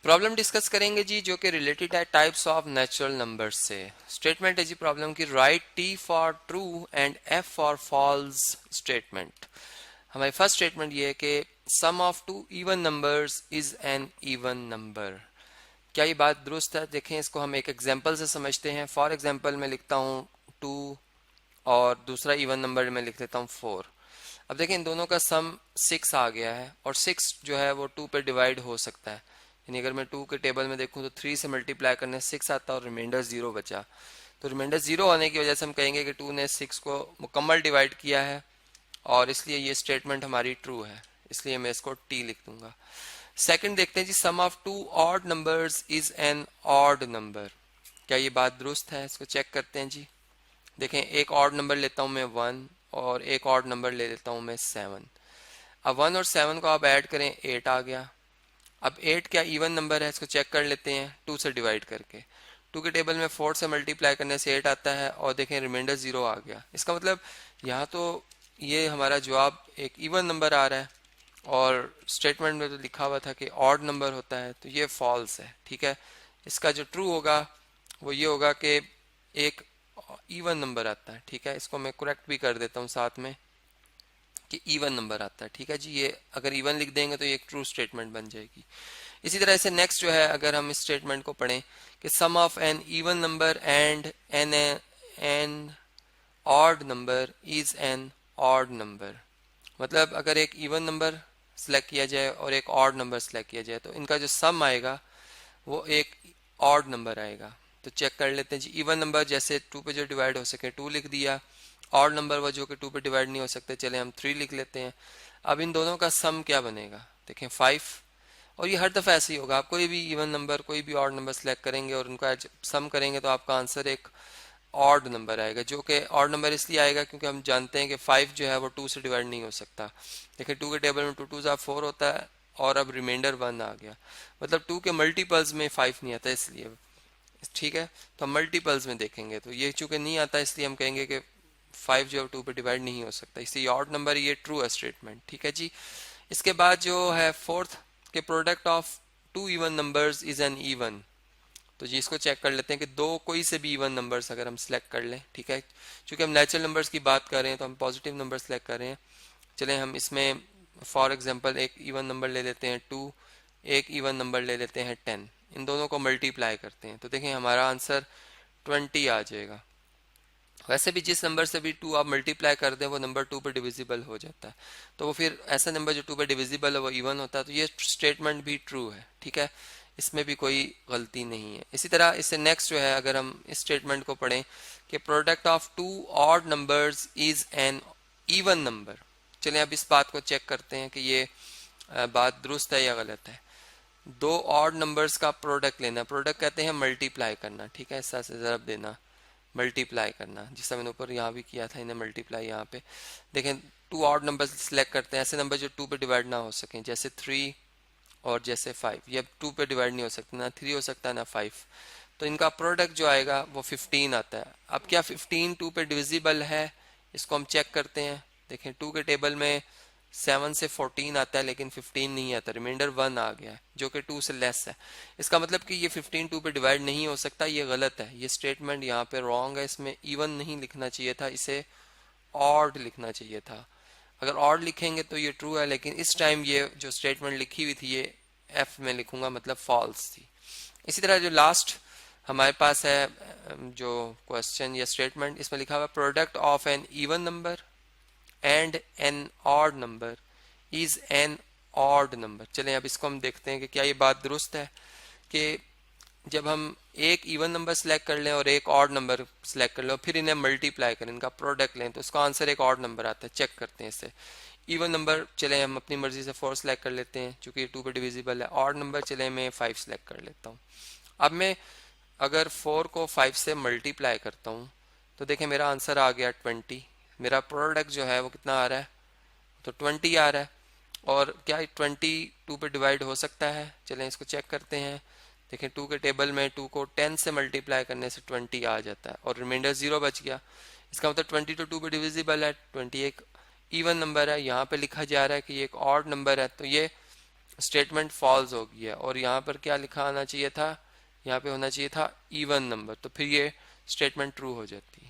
Problem discuss करेंगे जी जो कि रिलेटेड है टाइप्स ऑफ नेचुरल नंबर्स से। स्टेटमेंट है जी प्रॉब्लम की, write T for true and F for false statement. हमारी फर्स्ट स्टेटमेंट ये है कि sum of two even numbers is an even number. क्या ये बात दुरुस्त है? देखें, इसको हम एक एग्जांपल से समझते हैं। फॉर एग्जांपल मैं लिखता हूँ 2 और दूसरा इवन नंबर में लिख देता हूँ 4। अब देखें इन दोनों का सम 6 आ गया है और 6 जो है वो 2 पे डिवाइड हो सकता है। यानी अगर मैं 2 के टेबल में देखूं तो 3 से मल्टीप्लाई करने 6 आता है और रिमाइंडर 0 बचा। तो रिमाइंडर 0 होने की वजह से हम कहेंगे कि 2 ने 6 को मुकम्मल डिवाइड किया है और इसलिए ये स्टेटमेंट हमारी ट्रू है, इसलिए मैं इसको टी लिख दूंगा। सेकंड देखते हैं जी, sum of two odd numbers is an odd number. क्या ये बात दुरुस्त है? इसको चेक करते हैं जी। देखें, एक ऑड नंबर लेता हूं मैं 1 और एक ऑड नंबर ले लेता हूं मैं 7। अब 1 और 7 को आप ऐड करें 8 आ गया। अब 8 क्या इवन नंबर है? इसको चेक कर लेते हैं 2 से डिवाइड करके। 2 के टेबल में 4 से मल्टीप्लाई करने से 8 आता है और देखें रिमाइंडर 0 आ गया। इसका मतलब यहाँ तो ये हमारा जवाब एक इवन नंबर आ रहा है और स्टेटमेंट में तो लिखा हुआ था कि ऑड नंबर होता है, तो ये फॉल्स है। ठीक है, इसका जो ट्रू होगा वो ये होगा कि एक इवन नंबर आता है। ठीक है, इसको मैं करेक्ट भी कर देता हूँ साथ में कि इवन नंबर आता है। ठीक है जी, ये अगर इवन लिख देंगे तो ये एक ट्रू स्टेटमेंट बन जाएगी। इसी तरह से नेक्स्ट जो है, अगर हम इस स्टेटमेंट को पढ़ें कि sum of an even number and an odd number is an odd number. मतलब अगर एक इवन नंबर सेलेक्ट किया जाए और एक ऑड नंबर सेलेक्ट किया जाए तो इनका जो सम आएगा वो एक ऑड नंबर आएगा। तो चेक कर लेते हैं जी। इवन नंबर जैसे 2 पे जो डिवाइड हो सके 2 लिख दिया, ऑड नंबर वो जो कि 2 पे डिवाइड नहीं हो सकते, चले हम 3 लिख लेते हैं। अब इन दोनों का सम क्या बनेगा? देखें 5। और ये हर दफ़ा ऐसे ही होगा, आप कोई भी इवन नंबर कोई भी ऑड नंबर सेलेक्ट करेंगे और उनका सम करेंगे तो आपका आंसर एक ऑड नंबर आएगा, जो कि ऑड नंबर इसलिए आएगा क्योंकि हम जानते हैं कि 5 जो है वो 2 से डिवाइड नहीं हो सकता। देखिए 2 के टेबल में 2 2 ज़ा 4 होता है और अब रिमाइंडर 1 आ गया, मतलब 2 के मल्टीपल्स में 5 नहीं आता इसलिए। ठीक है, तो हम मल्टीपल्स में देखेंगे तो ये चूंकि नहीं आता इसलिए हम कहेंगे कि 5 जो है 2 पे डिवाइड नहीं हो सकता, इसलिए ऑड नंबर ये ट्रू है स्टेटमेंट। ठीक है जी। इसके बाद जो है फोर्थ के product of two even numbers is an even. तो जी इसको चेक कर लेते हैं कि दो कोई से भी इवन नंबर्स अगर हम सिलेक्ट कर लें। ठीक है, क्योंकि हम नेचुरल नंबर्स की बात कर रहे हैं तो हम पॉजिटिव नंबर सेलेक्ट कर रहे हैं। चलें हम इसमें फॉर एग्जांपल एक इवन नंबर ले लेते हैं 2, एक इवन नंबर ले लेते हैं 10। इन दोनों को मल्टीप्लाई करते हैं तो देखें हमारा आंसर 20 आ जाएगा। वैसे भी जिस नंबर से भी 2 आप मल्टीप्लाई कर दें वो नंबर 2 पर डिविजिबल हो जाता है, तो वो फिर ऐसा नंबर जो 2 पर डिविजिबल है वो इवन होता है, तो ये स्टेटमेंट भी ट्रू है। ठीक है, इसमें भी कोई गलती नहीं है। इसी तरह इससे नेक्स्ट जो है, अगर हम इस स्टेटमेंट को पढ़ें कि product of two odd numbers is an even number. चलें अब इस बात को चेक करते हैं कि ये बात दुरुस्त है या गलत है। दो ऑड नंबर्स का प्रोडक्ट लेना, प्रोडक्ट कहते हैं मल्टीप्लाई करना। ठीक है, इस तरह से ज़रब देना, मल्टीप्लाई करना, जिससे मैंने ऊपर यहाँ भी किया था, इन्हें मल्टीप्लाई यहाँ पे। देखें 2 ऑड नंबर सिलेक्ट करते हैं, ऐसे नंबर जो 2 पे डिवाइड ना हो सकें, जैसे 3 और जैसे 5। ये अब 2 पे डिवाइड नहीं हो सकता, ना 3 हो सकता ना 5। तो इनका प्रोडक्ट जो आएगा वो 15 आता है। अब क्या 15 2 पे डिविजिबल है? इसको हम चेक करते हैं। देखें 2 के टेबल में 7 से 14 आता है लेकिन 15 नहीं आता, रिमाइंडर 1 आ गया जो कि 2 से लेस है। इसका मतलब कि ये 15 2 पे डिवाइड नहीं हो सकता, ये गलत है, ये स्टेटमेंट यहाँ पे रॉन्ग है। इसमें इवन नहीं लिखना चाहिए था, इसे ऑड लिखना चाहिए था। अगर ऑड लिखेंगे तो ये ट्रू है, लेकिन इस टाइम ये जो स्टेटमेंट लिखी हुई थी ये एफ में लिखूंगा, मतलब फॉल्स थी। इसी तरह जो लास्ट हमारे पास है जो क्वेश्चन या स्टेटमेंट, इसमें लिखा हुआ product of an even number and an odd number is an odd number. चलें अब इसको हम देखते हैं कि क्या ये बात दुरुस्त है कि जब हम एक इवन नंबर सेलेक्ट कर लें और एक ऑड नंबर सेलेक्ट कर लें और फिर इन्हें मल्टीप्लाई करें, इनका प्रोडक्ट लें, तो उसका आंसर एक ऑड नंबर आता है। चेक करते हैं इससे। इवन नंबर चले हम अपनी मर्जी से 4 सेलेक्ट कर लेते हैं चूंकि 2 पे डिविजिबल है। ऑड नंबर चले मैं 5 सेलेक्ट कर लेता हूँ। अब मैं अगर 4 को 5 से मल्टीप्लाई करता हूँ तो देखें मेरा आंसर आ गया 20। मेरा प्रोडक्ट जो है वो कितना आ रहा है? तो 20 आ रहा है। और क्या 20 2 पे डिवाइड हो सकता है? चलें इसको चेक करते हैं। देखें 2 के टेबल में 2 को 10 से मल्टीप्लाई करने से 20 आ जाता है और रिमाइंडर 0 बच गया। इसका मतलब 20 तो 2 पे डिविजिबल है, 20 एक इवन नंबर है। यहाँ पे लिखा जा रहा है कि ये एक ऑड नंबर है, तो ये स्टेटमेंट फॉल्स हो गया और यहाँ पर क्या लिखा आना चाहिए था, यहाँ पे होना चाहिए था इवन नंबर, तो फिर ये स्टेटमेंट ट्रू हो जाती।